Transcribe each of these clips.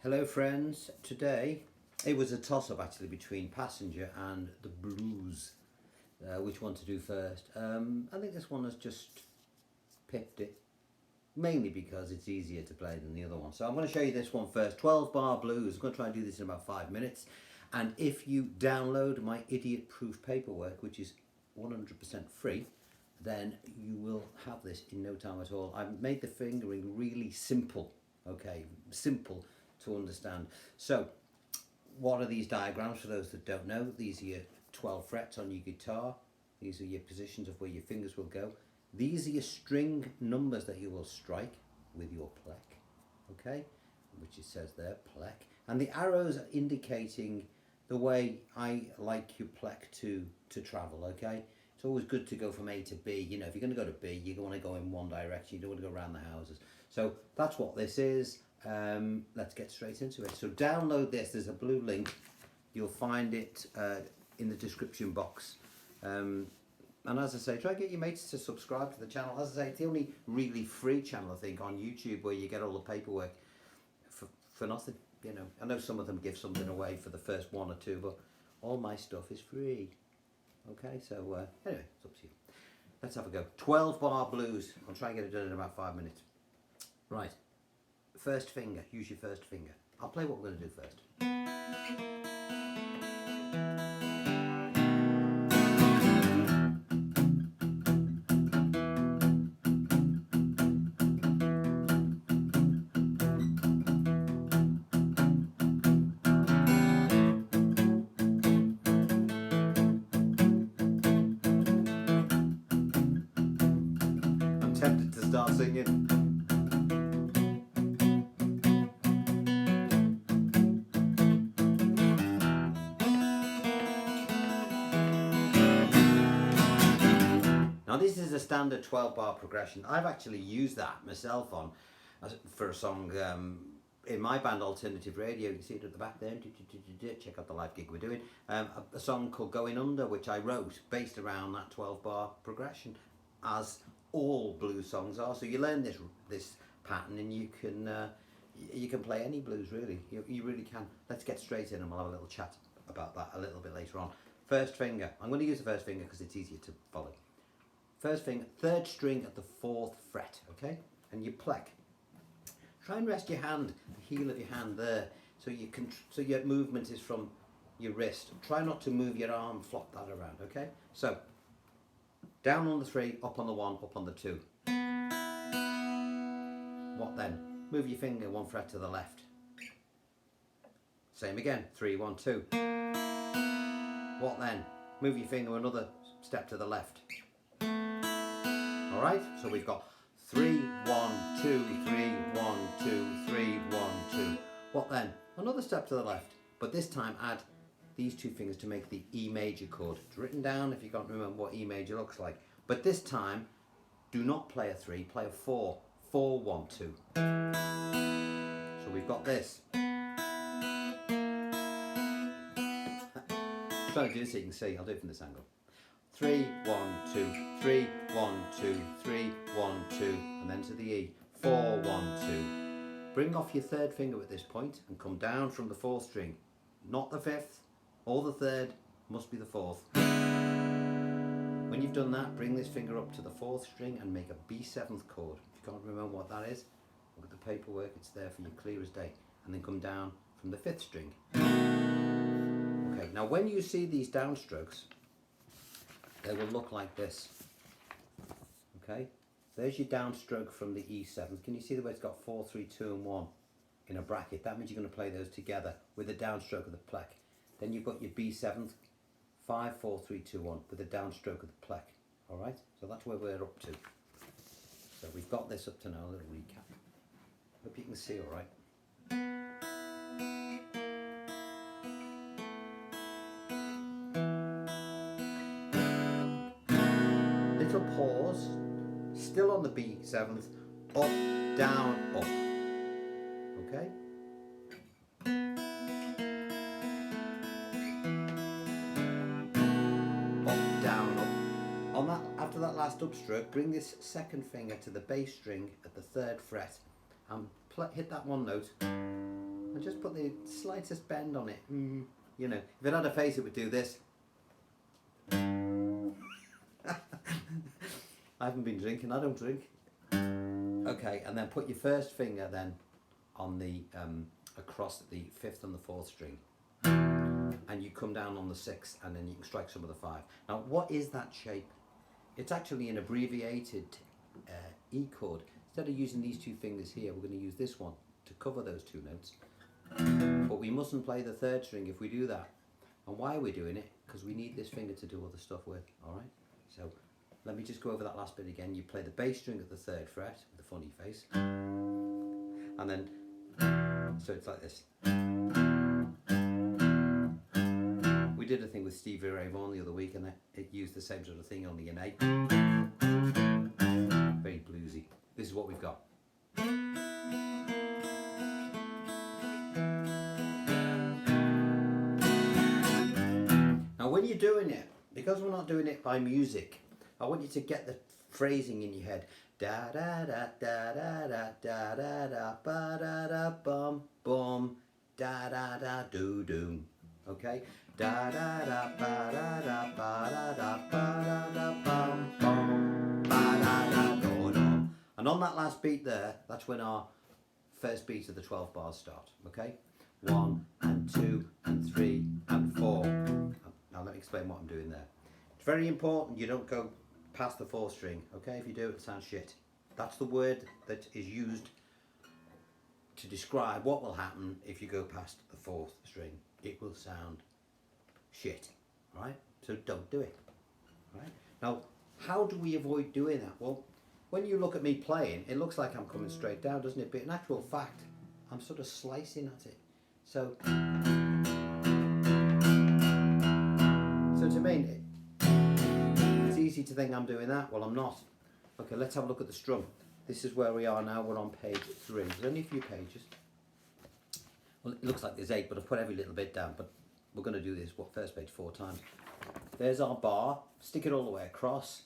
Hello friends, today it was a toss-up actually between Passenger and the Blues, which one to do first. I think this one has just picked it, mainly because it's easier to play than the other one. So I'm going to show you this one first, 12 bar blues. I'm going to try and do this in about 5 minutes. And if you download my idiot-proof paperwork, which is 100% free, then you will have this in no time at all. I've made the fingering really simple, okay, simple to understand. So what are these diagrams for those that don't know? These are your 12 frets on your guitar. These are your positions of where your fingers will go. These are your string numbers that you will strike with your pleck, okay, which it says there, pleck. And the arrows are indicating the way I like your pleck to travel, okay? It's always good to go from A to B. You know, if you're going to go to B, you want to go in one direction. You don't want to go around the houses. So that's what this is. Let's get straight into it. So download this. There's a blue link. You'll find it in the description box. And as I say, try and get your mates to subscribe to the channel. As I say, it's the only really free channel, I think, on YouTube where you get all the paperwork for nothing. You know, I know some of them give something away for the first one or two, but all my stuff is free. Okay, so anyway, it's up to you. Let's have a go. 12 bar blues. I'll try and get it done in about 5 minutes. Right. First finger. Use your first finger. I'll play what we're going to do first. Tempted to start singing. Now this is a standard 12 bar progression. I've actually used that myself on for a song in my band Alternative Radio. You can see it at the back there. Check out the live gig we're doing. A song called Going Under, which I wrote based around that 12 bar progression, as all blues songs are. So you learn this pattern and you can play any blues really. You really can. Let's get straight in and we'll have a little chat about that a little bit later on. First finger. I'm going to use the first finger because it's easier to follow. First finger, third string at the 4th fret, okay? And you pleck. Try and rest your hand, the heel of your hand there, so your movement is from your wrist. Try not to move your arm, flop that around, okay? So down on the 3, up on the 1, up on the 2. What then? Move your finger 1 fret to the left. Same again, 3, 1, 2. What then? Move your finger another step to the left. Alright, so we've got 3, 1, 2, 3, 1, 2, 3, 1, 2. What then? Another step to the left, but this time add these 2 fingers to make the E major chord. It's written down if you can't remember what E major looks like. But this time, do not play a 3, play a 4. 4, 1, 2. So we've got this. I'm trying to do this so you can see. I'll do it from this angle. 3, 1, 2, 3, 1, 2, 3, 1, 2, and then to the E. 4, 1, 2. Bring off your 3rd finger at this point and come down from the 4th string. Not the 5th or the 3rd, must be the 4th. When you've done that, bring this finger up to the 4th string and make a B7th chord. If you can't remember what that is, look at the paperwork, it's there for you clear as day. And then come down from the 5th string. Okay, now when you see these downstrokes, they will look like this. Okay, there's your downstroke from the E7. Can you see the way it's got 4, 3, 2 and 1 in a bracket? That means you're going to play those together with a downstroke of the pleck. Then you've got your B7th, 5, 4, 3, 2, 1 with a downstroke of the pleck. Alright, so that's where we're up to. So we've got this up to now, a little recap. Hope you can see alright. Little pause, still on the B7th, up, down, up. Okay? Up, down, up. On that, after that last upstroke, bring this 2nd finger to the bass string at the 3rd fret and hit that 1 note and just put the slightest bend on it. You know, if it had a face, it would do this. I haven't been drinking, I don't drink. Okay, and then put your first finger then on the across the 5th and the 4th string, and you come down on the 6th, and then you can strike some of the 5. Now, what is that shape? It's actually an abbreviated E chord. Instead of using these 2 fingers here, we're going to use this one to cover those 2 notes. But we mustn't play the 3rd string if we do that. And why are we doing it? Because we need this finger to do other stuff with. All right. So let me just go over that last bit again. You play the bass string at the 3rd fret with a funny face, and then so it's like this. We did a thing with Stevie Ray Vaughan the other week, and it used the same sort of thing, only in A. Very bluesy. This is what we've got. Now when you're doing it, because we're not doing it by music, I want you to get the phrasing in your head. Da da da da da da da da da ba da da bum bum da da da do do. Okay? Da da da ba da da ba da da ba da da bum bum ba da da do do. And on that last beat there, that's when our first beat of the 12 bars start. Okay? 1 and 2 and 3 and 4. Now let me explain what I'm doing there. It's very important you don't go past the 4th string, okay? If you do, it sounds shit. That's the word that is used to describe what will happen if you go past the 4th string. It will sound shit, right? So don't do it, right? Now, how do we avoid doing that? Well, when you look at me playing, it looks like I'm coming straight down, doesn't it? But in actual fact, I'm sort of slicing at it. So to me, it's easy to think I'm doing that. Well, I'm not. Okay, let's have a look at the strum. This is where we are now. We're on page 3. There's only a few pages. Well, it looks like there's 8, but I've put every little bit down. But we're going to do this first page 4 times. There's our bar. Stick it all the way across.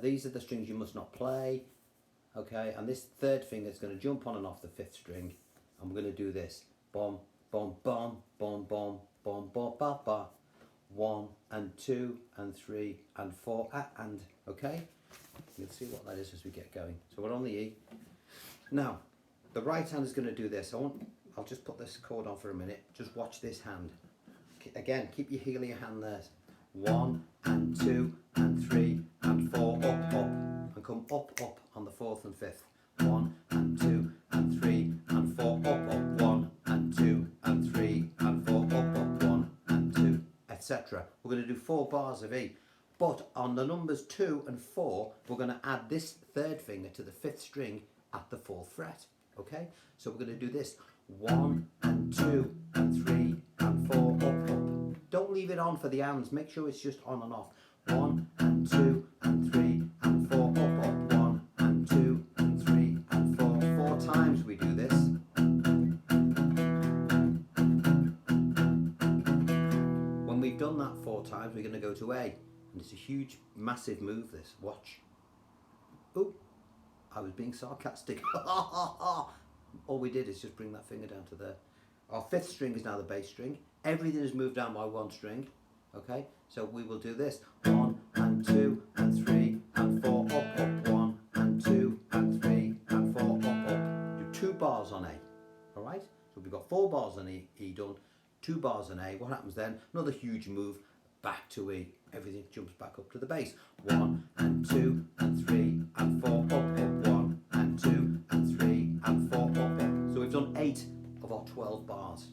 These are the strings you must not play. Okay, and this 3rd finger is going to jump on and off the 5th string, and we're going to do this. Bom, bom, bom, bom, bom, bom, bom, ba, ba. 1 and 2 and 3 and 4 and, okay? You'll see what that is as we get going. So we're on the E. Now, the right hand is going to do this. I'll just put this chord on for a minute. Just watch this hand. Again, keep your heel of your hand there. 1 and 2 and 3 and 4, up, up. And come up, up on the 4th and 5th. 1 and 2 and 3 and 4, up, up. 1 and 2 and 3 and 4, up, up. 1 and 2, etc. We're going to do 4 bars of E. But on the numbers 2 and 4, we're going to add this 3rd finger to the 5th string at the 4th fret. Okay? So we're going to do this. 1 and 2 and 3 and 4, up, up. Don't leave it on for the ands. Make sure it's just on and off. 1 and 2 and 3 and 4, up, up. 1 and 2 and 3 and 4. 4 times we do this. When we've done that 4 times, we're going to go to A. And it's a huge, massive move, this. Watch. Oh, I was being sarcastic. All we did is just bring that finger down to there. Our 5th string is now the bass string. Everything is moved down by 1 string. Okay, so we will do this. 1 and 2 and 3 and 4, up, up. 1 and 2 and 3 and 4, up, up. Do 2 bars on A. All right, so we've got 4 bars on E done, 2 bars on A. What happens then? Another huge move back to E. Everything jumps back up to the bass. 1 and 2 and 3 and 4, up, up. 1 and 2 and 3 and 4, up, up. So we've done 8 of our 12 bars.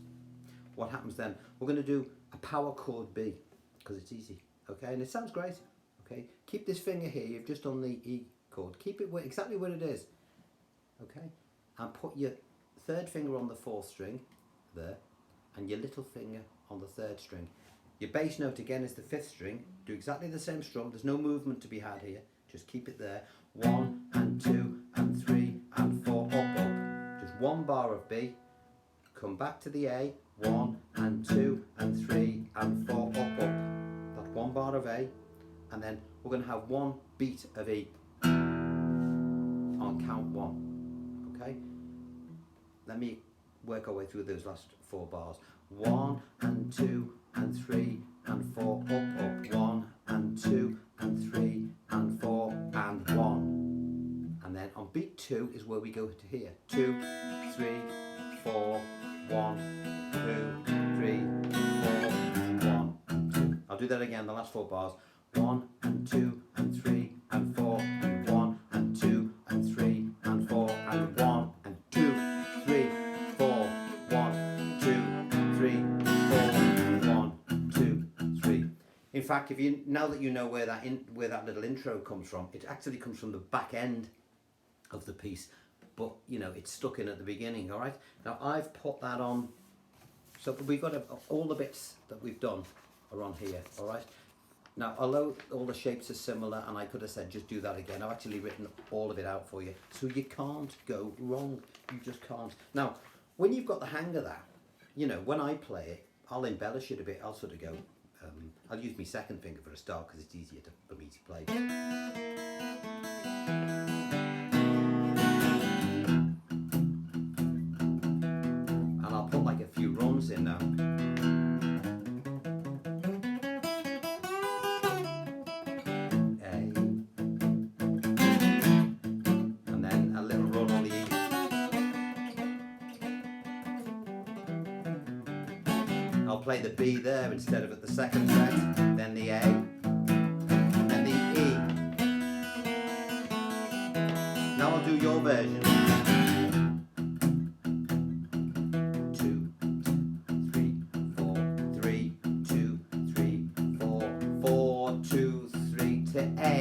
What happens then? We're going to do a power chord B, because it's easy. Okay, and it sounds great. Okay, keep this finger here. You've just done the E chord. Keep it exactly where it is. Okay, and put your 3rd finger on the 4th string there, and your little finger on the 3rd string. Your bass note again is the 5th string. Do exactly the same strum. There's no movement to be had here. Just keep it there. 1 and 2 and 3 and 4, up, up. Just 1 bar of B. Come back to the A. 1 and 2 and 3 and 4, up, up. That's 1 bar of A. And then we're going to have 1 beat of E on count 1. Okay? Let me work our way through those last 4 bars. 1 and 2 and 3 and 4, up, up, 1 and 2 and 3 and 4 and 1. And then on beat 2 is where we go to here. 2, 3, 4, 1, 2, 3, 4, 1, 2. I'll do that again, the last 4 bars. 1 and 2 and 3 and 4 and 1 and 2 and 3 and 4 and 1 and 2, 3, 4, 1, 2, 3, 4, 1, 2, 3. In fact, if you now that you know where that little intro comes from, it actually comes from the back end of the piece, but you know it's stuck in at the beginning. All right. Now I've put that on, so we've got all the bits that we've done are on here. All right. Now, although all the shapes are similar, and I could have said just do that again, I've actually written all of it out for you, so you can't go wrong. You just can't. Now, when you've got the hang of that, you know, when I play it, I'll embellish it a bit. I'll sort of go. I'll use my second finger for a start because it's easier for me to play. And I'll put like a few runs in now. I'll play the B there instead of at the 2nd fret, then the A, then the E. Now I'll do your version. 2, 3, 4, 3, 2, 3, 4, 4, 2, 3 to A.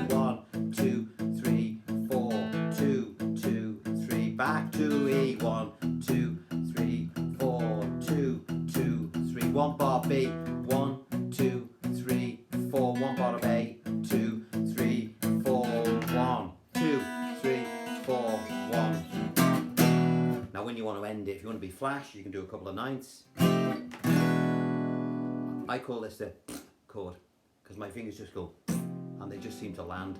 1, 2, 3, 4, 2, 2, 3, back to E. 1, 2, 3, 4, 2, 2, 3, 1 bar B, 1, 2, 3, 4, 1 bar of A, 2, 3, 4, 1, 2, 3, 4, 1. Now when you want to end it, if you want to be flash, you can do a couple of ninths. I call this the chord, because my fingers just go, and they just seem to land.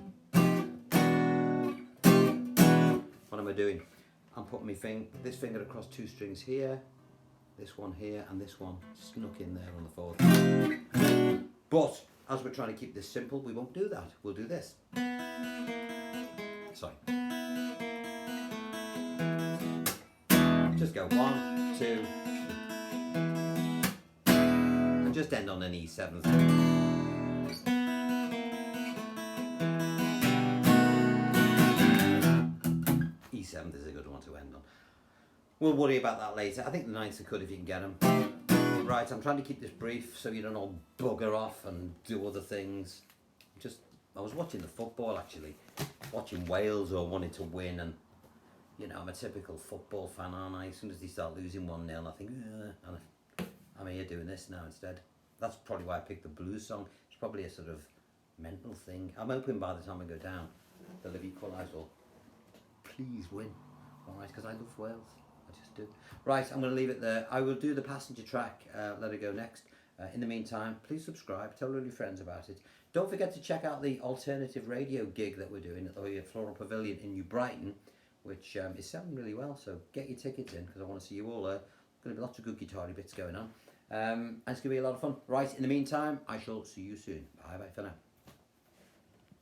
What am I doing? I'm putting this finger across 2 strings here, this one here, and this one snuck in there on the 4th. But as we're trying to keep this simple, we won't do that. We'll do this. Sorry. Just go 1, 2, and just end on an E7. E7 is a good one to end on. We'll worry about that later. I think the 9ths are good if you can get them. Right, I'm trying to keep this brief so you don't all bugger off and do other things. I was watching the football actually, watching Wales or wanting to win, and you know, I'm a typical football fan, aren't I? As soon as they start losing 1-0, I think, and I'm here doing this now instead. That's probably why I picked the blues song. It's probably a sort of mental thing. I'm hoping by the time I go down, they'll have equalised or please win. Alright, because I love Wales. I just do. Right, I'm going to leave it there. I will do the passenger track, Let It Go next. In the meantime, please subscribe, tell all your friends about it. Don't forget to check out the alternative radio gig that we're doing at the Floral Pavilion in New Brighton, which is selling really well, so get your tickets in because I want to see you all there. Going to be lots of good guitar bits going on, and it's going to be a lot of fun. Right, in the meantime, I shall see you soon. Bye bye for now.